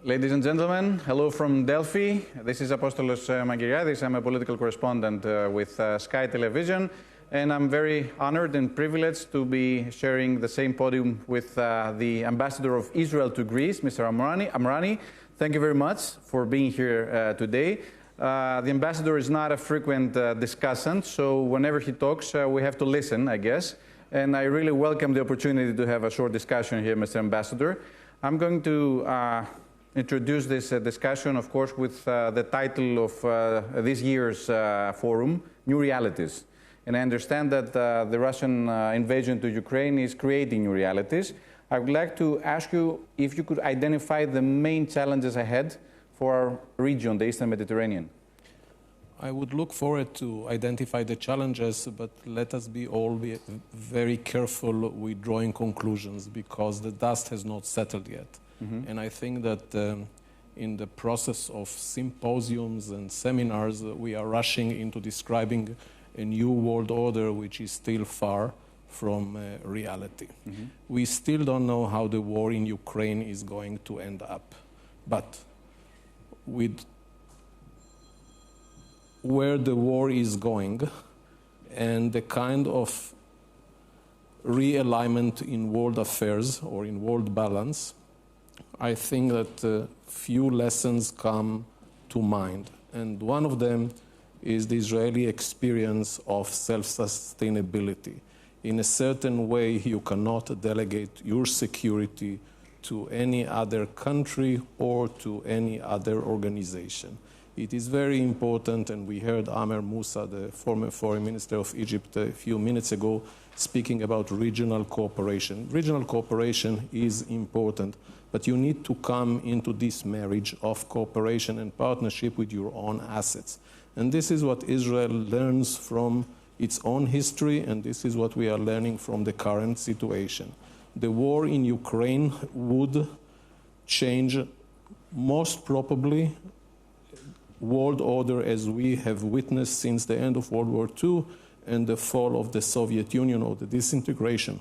Ladies and gentlemen, hello from Delphi. This is Apostolos Mangiriadis. I'm a political correspondent with SKAI television, and I'm very honored and privileged to be sharing the same podium with the ambassador of Israel to Greece, Mr. Amrani. Thank you very much for being here today. The ambassador is not a frequent discussant, so whenever he talks, we have to listen, I guess. And I really welcome the opportunity to have a short discussion here, Mr. Ambassador. I'm going to introduce this discussion, of course, with the title of this year's forum, New Realities. And I understand that the Russian invasion to Ukraine is creating new realities. I would like to ask you if you could identify the main challenges ahead for our region, the Eastern Mediterranean. I would look forward to identify the challenges, but let us be very careful with drawing conclusions because the dust has not settled yet. And I think that in the process of symposiums and seminars, we are rushing into describing a new world order which is still far from reality. We still don't know how the war in Ukraine is going to end up. But with where the war is going and the kind of realignment in world affairs or in world balance, I think that few lessons come to mind. And one of them is the Israeli experience of self-sustainability. In a certain way, you cannot delegate your security to any other country or to any other organization. It is very important, and we heard Amer Moussa, the former foreign minister of Egypt, a few minutes ago, speaking about regional cooperation. Regional cooperation is important, but you need to come into this marriage of cooperation and partnership with your own assets. And this is what Israel learns from its own history, and this is what we are learning from the current situation. The war in Ukraine would change, most probably, world order as we have witnessed since the end of World War II and the fall of the Soviet Union or the disintegration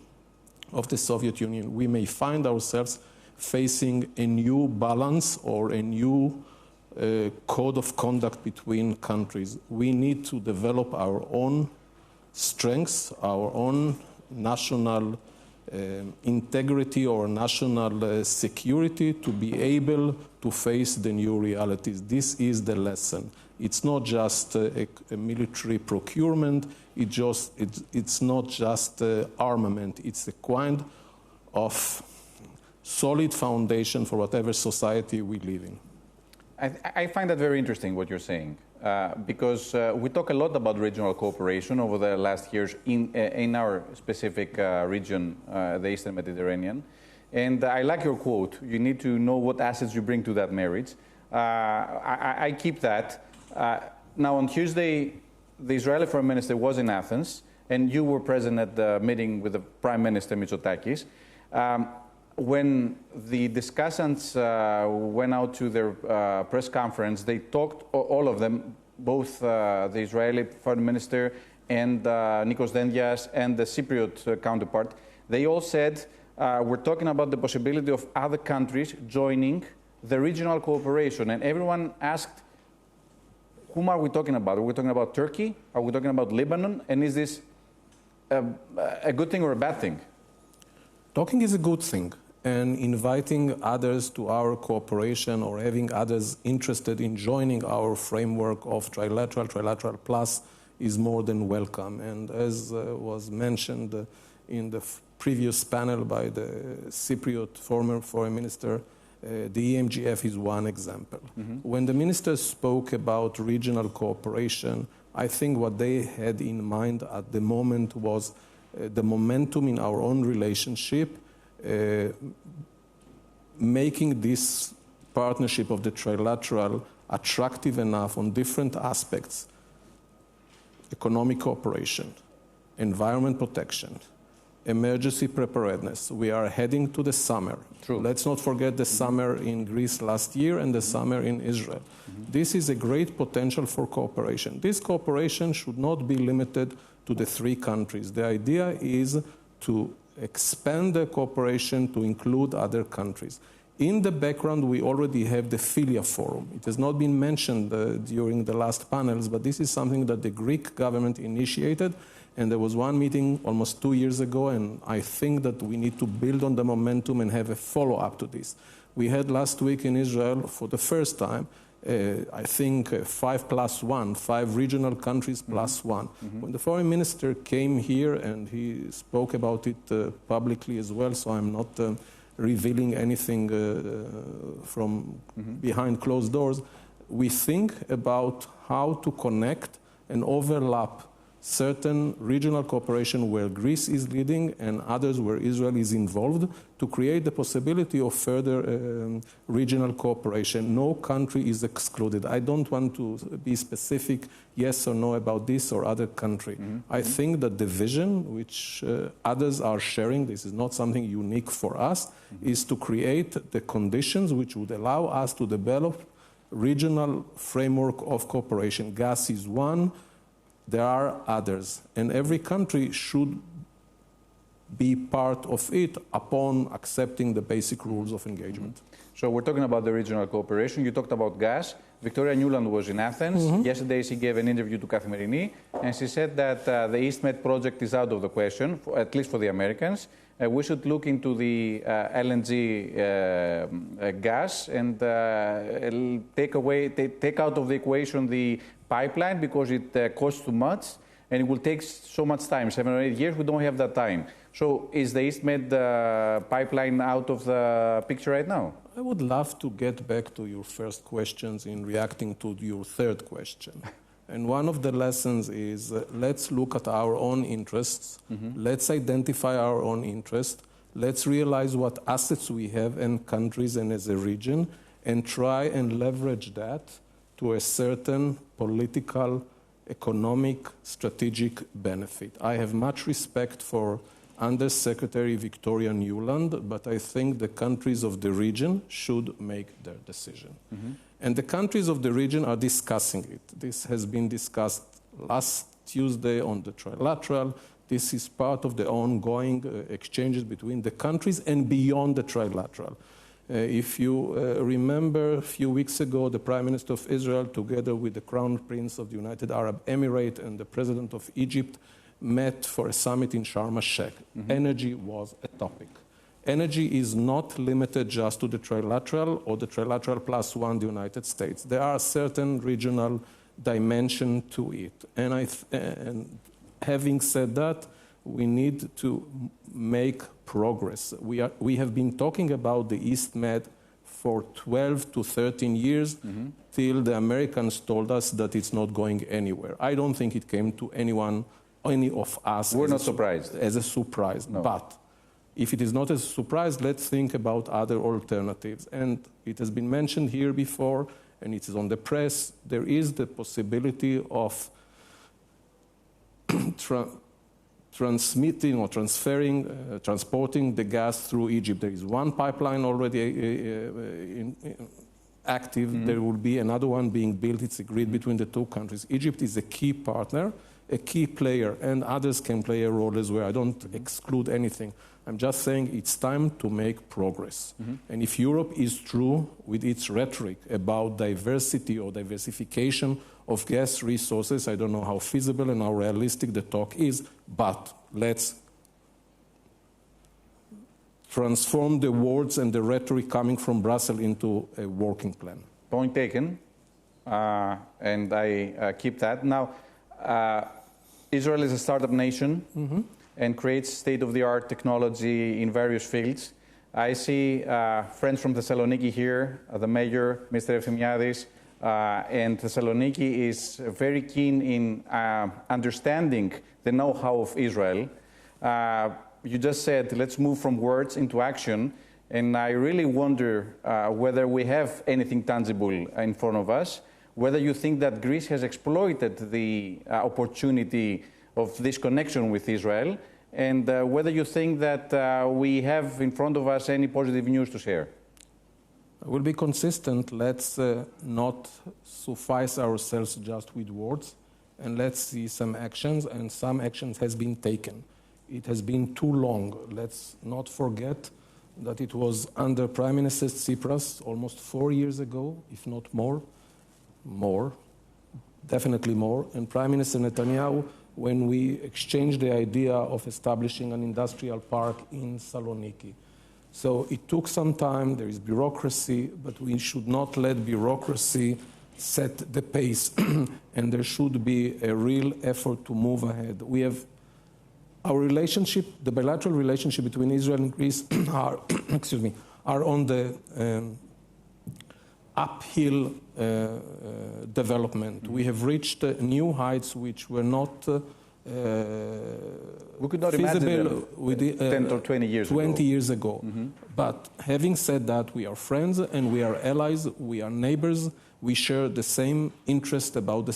of the Soviet Union. We may find ourselves facing a new balance or a new code of conduct between countries. We need to develop our own strengths, our own national integrity or national security to be able to face the new realities. This is the lesson. It's not just a military procurement, it's not just armament, it's a kind of solid foundation for whatever society we live in. I find that very interesting what you're saying, because we talk a lot about regional cooperation over the last years in our specific region, the Eastern Mediterranean. And I like your quote, you need to know what assets you bring to that marriage. I keep that. Now on Tuesday, the Israeli Foreign Minister was in Athens, and you were present at the meeting with the Prime Minister Mitsotakis. When the discussants went out to their press conference, they talked, all of them, both the Israeli Foreign Minister and Nikos Dendias and the Cypriot counterpart, they all said, we're talking about the possibility of other countries joining the regional cooperation. And everyone asked, whom are we talking about? Are we talking about Turkey? Are we talking about Lebanon? And is this a good thing or a bad thing? Talking is a good thing. And inviting others to our cooperation or having others interested in joining our framework of trilateral plus is more than welcome. And as was mentioned in the previous panel by the Cypriot former foreign minister, the EMGF is one example. When the ministers spoke about regional cooperation, I think what they had in mind at the moment was the momentum in our own relationship, making this partnership of the trilateral attractive enough on different aspects: economic cooperation, environment protection, emergency preparedness. We are heading to the summer. True. Let's not forget the summer in Greece last year and the summer in Israel. This is a great potential for cooperation. This cooperation should not be limited to the three countries. The idea is to expand the cooperation to include other countries. In the background, we already have the Philia Forum. It has not been mentioned during the last panels, but this is something that the Greek government initiated, and there was one meeting almost 2 years ago, and I think that we need to build on the momentum and have a follow-up to this. We had last week in Israel, for the first time, I think 5+1, 5 regional countries plus one. When the foreign minister came here, and he spoke about it publicly as well, so I'm not revealing anything from behind closed doors, we think about how to connect and overlap certain regional cooperation where Greece is leading and others where Israel is involved to create the possibility of further regional cooperation. No country is excluded. I don't want to be specific, yes or no, about this or other country. I think that the vision, which others are sharing, this is not something unique for us, is to create the conditions which would allow us to develop regional framework of cooperation. Gas is one. There are others, and every country should be part of it upon accepting the basic rules of engagement. So we're talking about the regional cooperation. You talked about gas. Victoria Nuland was in Athens. Yesterday she gave an interview to Kathimerini, and she said that the EastMed project is out of the question, at least for the Americans. We should look into the LNG gas and take out of the equation the pipeline because it costs too much and it will take so much time, 7 or 8 years. We don't have that time. So is the EastMed pipeline out of the picture right now? I would love to get back to your first questions in reacting to your third question. And one of the lessons is let's look at our own interests. Let's identify our own interests. Let's realize what assets we have in countries and as a region and try and leverage that to a certain political, economic, strategic benefit. I have much respect for Under-Secretary Victoria Nuland, but I think the countries of the region should make their decision. And the countries of the region are discussing it. This has been discussed last Tuesday on the trilateral. This is part of the ongoing exchanges between the countries and beyond the trilateral. If you remember, a few weeks ago, the Prime Minister of Israel, together with the Crown Prince of the United Arab Emirates and the President of Egypt, met for a summit in Sharm el-Sheikh. Energy was a topic. Energy is not limited just to the trilateral or the trilateral plus one, the United States. There are certain regional dimension to it. And having said that, we need to make progress. We have been talking about the EastMed for 12 to 13 years till the Americans told us that it's not going anywhere. I don't think it came to anyone, any of us. We're not surprised. As a surprise. No. But if it is not a surprise, let's think about other alternatives. And it has been mentioned here before, and it is on the press, there is the possibility of transmitting or transferring, transporting the gas through Egypt. There is one pipeline already active. There will be another one being built. It's agreed between the two countries. Egypt is a key partner, a key player, and others can play a role as well. I don't exclude anything. I'm just saying it's time to make progress. And if Europe is true with its rhetoric about diversity or diversification of gas resources, I don't know how feasible and how realistic the talk is, but let's transform the words and the rhetoric coming from Brussels into a working plan. Point taken, and I keep that. Now, Israel is a startup nation and creates state-of-the-art technology in various fields. I see friends from Thessaloniki here, the mayor, Mr. Efthimiadis, and Thessaloniki is very keen in understanding the know-how of Israel. You just said, let's move from words into action, and I really wonder whether we have anything tangible in front of us, whether you think that Greece has exploited the opportunity of this connection with Israel, and whether you think that we have in front of us any positive news to share. We'll be consistent. Let's not suffice ourselves just with words, and let's see some actions, and some actions has been taken. It has been too long. Let's not forget that it was under Prime Minister Tsipras almost 4 years ago, if not more, definitely more, and Prime Minister Netanyahu when we exchanged the idea of establishing an industrial park in Saloniki. So it took some time, there is bureaucracy, but we should not let bureaucracy set the pace, and there should be a real effort to move ahead. We have our relationship, the bilateral relationship between Israel and Greece are, are on the uphill development. We have reached new heights which were not we could not feasible imagine them 10 or 20 years ago. 20 years ago. But having said that, we are friends and we are allies, we are neighbors, we share the same interest about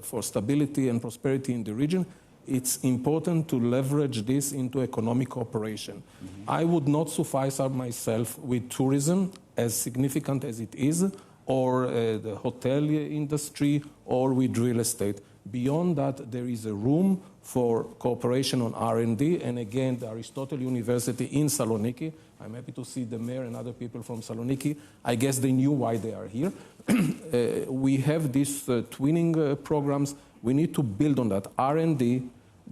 for stability and prosperity in the region. It's important to leverage this into economic cooperation. I would not suffice myself with tourism, as significant as it is, or the hotel industry, or with real estate. Beyond that, there is a room for cooperation on R&D, and again, the Aristotle University in Saloniki. I'm happy to see the mayor and other people from Saloniki. I guess they knew why they are here. We have these twinning programs. We need to build on that. R&D,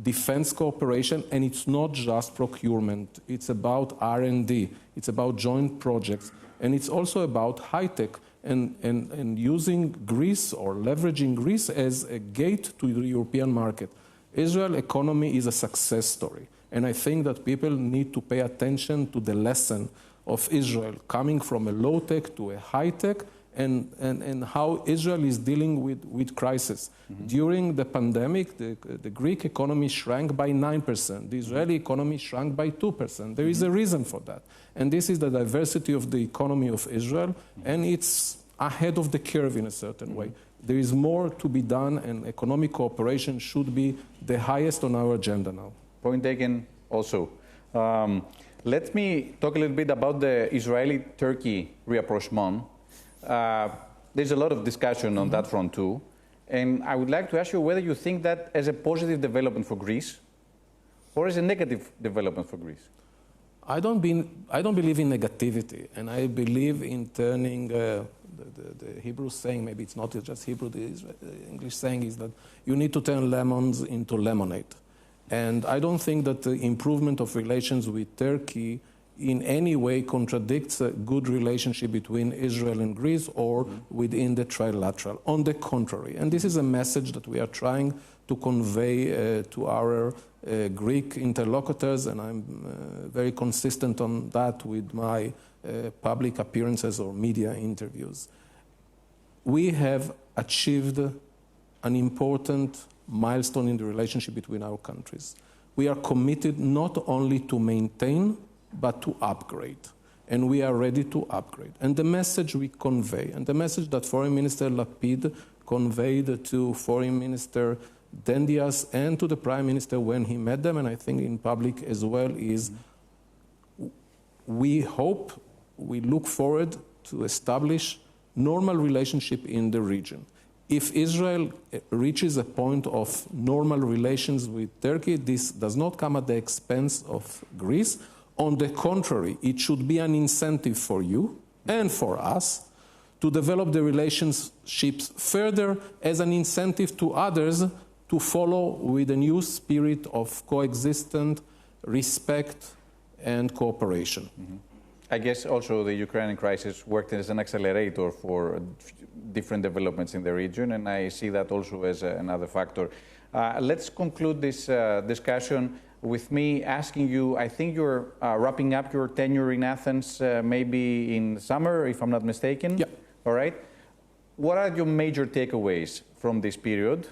defense cooperation, and it's not just procurement. It's about R&D. It's about joint projects. And it's also about high-tech and using Greece or leveraging Greece as a gate to the European market. Israel economy is a success story. And I think that people need to pay attention to the lesson of Israel coming from a low-tech to a high-tech, and how Israel is dealing with crisis. During the pandemic, the Greek economy shrank by 9%. The Israeli economy shrank by 2%. There is a reason for that. And this is the diversity of the economy of Israel, and it's ahead of the curve in a certain way. There is more to be done, and economic cooperation should be the highest on our agenda now. Point taken also. Let me talk a little bit about the Israeli-Turkey rapprochement. There's a lot of discussion on that front too. And I would like to ask you whether you think that as a positive development for Greece or as a negative development for Greece. I don't believe in negativity, and I believe in turning the Hebrew saying, maybe it's not just Hebrew, the English saying is that you need to turn lemons into lemonade. And I don't think that the improvement of relations with Turkey in any way contradicts a good relationship between Israel and Greece or within the trilateral. On the contrary, and this is a message that we are trying to convey to our Greek interlocutors, and I'm very consistent on that with my public appearances or media interviews. We have achieved an important milestone in the relationship between our countries. We are committed not only to maintain, but to upgrade. And we are ready to upgrade. And the message we convey, and the message that Foreign Minister Lapid conveyed to Foreign Minister Dendias and to the Prime Minister when he met them, and I think in public as well, is we hope, we look forward to establish normal relationship in the region. If Israel reaches a point of normal relations with Turkey, this does not come at the expense of Greece. On the contrary, it should be an incentive for you and for us to develop the relationships further as an incentive to others to follow with a new spirit of coexistence, respect, and cooperation. I guess also the Ukrainian crisis worked as an accelerator for different developments in the region, and I see that also as another factor. Let's conclude this discussion with me asking you, I think you're wrapping up your tenure in Athens maybe in summer, if I'm not mistaken. Yeah. All right. What are your major takeaways from this period?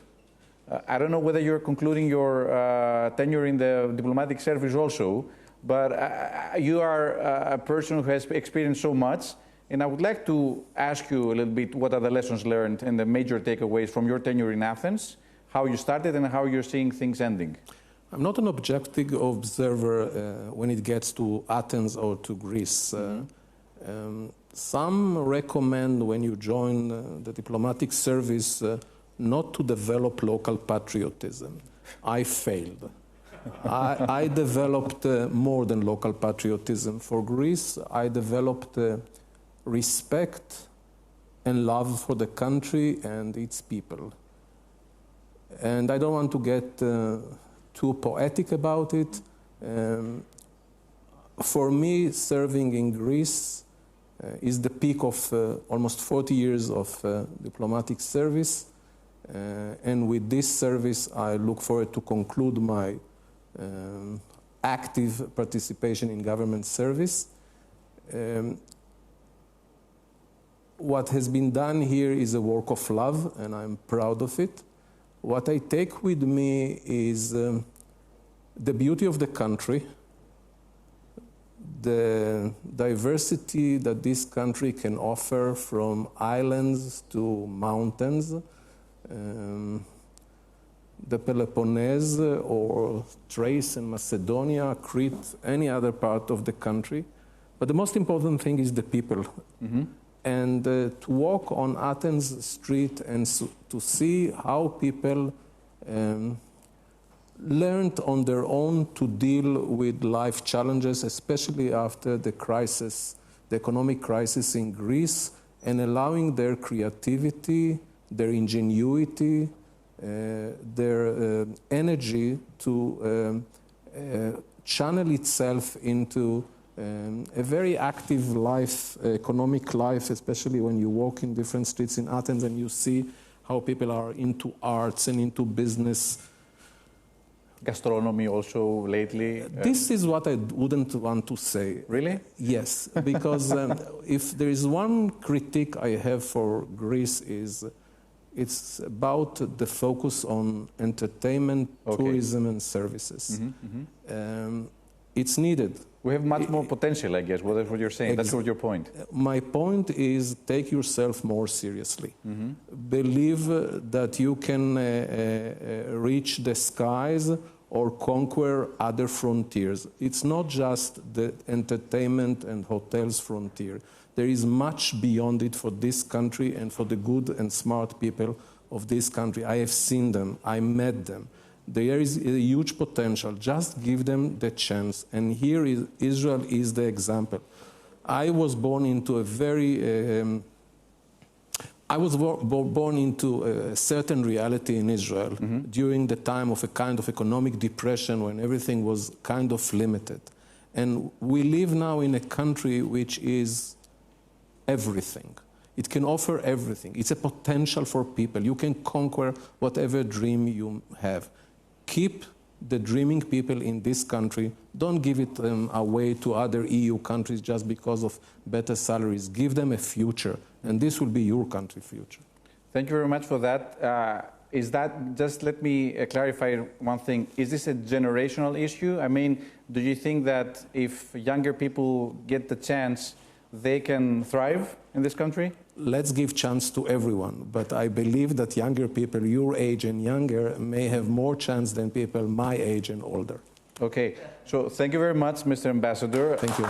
I don't know whether you're concluding your tenure in the diplomatic service also, but you are a person who has experienced so much, and I would like to ask you a little bit what are the lessons learned and the major takeaways from your tenure in Athens, how you started and how you're seeing things ending. I'm not an objective observer when it gets to Athens or to Greece. Some recommend when you join the diplomatic service not to develop local patriotism. I failed. I developed more than local patriotism. For Greece, I developed respect and love for the country and its people. And I don't want to get too poetic about it. For me, serving in Greece is the peak of almost 40 years of diplomatic service. And with this service, I look forward to conclude my active participation in government service. What has been done here is a work of love, and I'm proud of it. What I take with me is the beauty of the country, the diversity that this country can offer, from islands to mountains, the Peloponnese or Thrace and Macedonia, Crete, any other part of the country. But the most important thing is the people. Mm-hmm. And to walk on Athens street and to see how people learned on their own to deal with life challenges, especially after the crisis, the economic crisis in Greece, and allowing their creativity, their ingenuity, their energy to channel itself into a very active life, economic life, especially when you walk in different streets in Athens and you see how people are into arts and into business. Gastronomy also lately. This is what I wouldn't want to say. Really? Yes, because if there is one critique I have for Greece is it's about the focus on entertainment, tourism, and services. Mm-hmm, mm-hmm. It's needed. We have much more potential, I guess. That's what you're saying. That's what your point. My point is, take yourself more seriously. Mm-hmm. Believe that you can reach the skies or conquer other frontiers. It's not just the entertainment and hotels frontier. There is much beyond it for this country and for the good and smart people of this country. I have seen them. I met them. There is a huge potential. Just give them the chance. And here Israel is the example. I was born into a very... I was born into a certain reality in Israel mm-hmm. during the time of a kind of economic depression when everything was kind of limited. And we live now in a country which is everything. It can offer everything. It's a potential for people. You can conquer whatever dream you have. Keep the dreaming people in this country. Don't give it away to other EU countries just because of better salaries. Give them a future, and this will be your country future. Thank you very much for that. Is that, just let me clarify one thing. Is this a generational issue? I mean, do you think that if younger people get the chance, they can thrive in this country? Let's give chance to everyone, but I believe that younger people your age and younger may have more chance than people my age and older. Okay, so thank you very much, Mr. Ambassador. Thank you.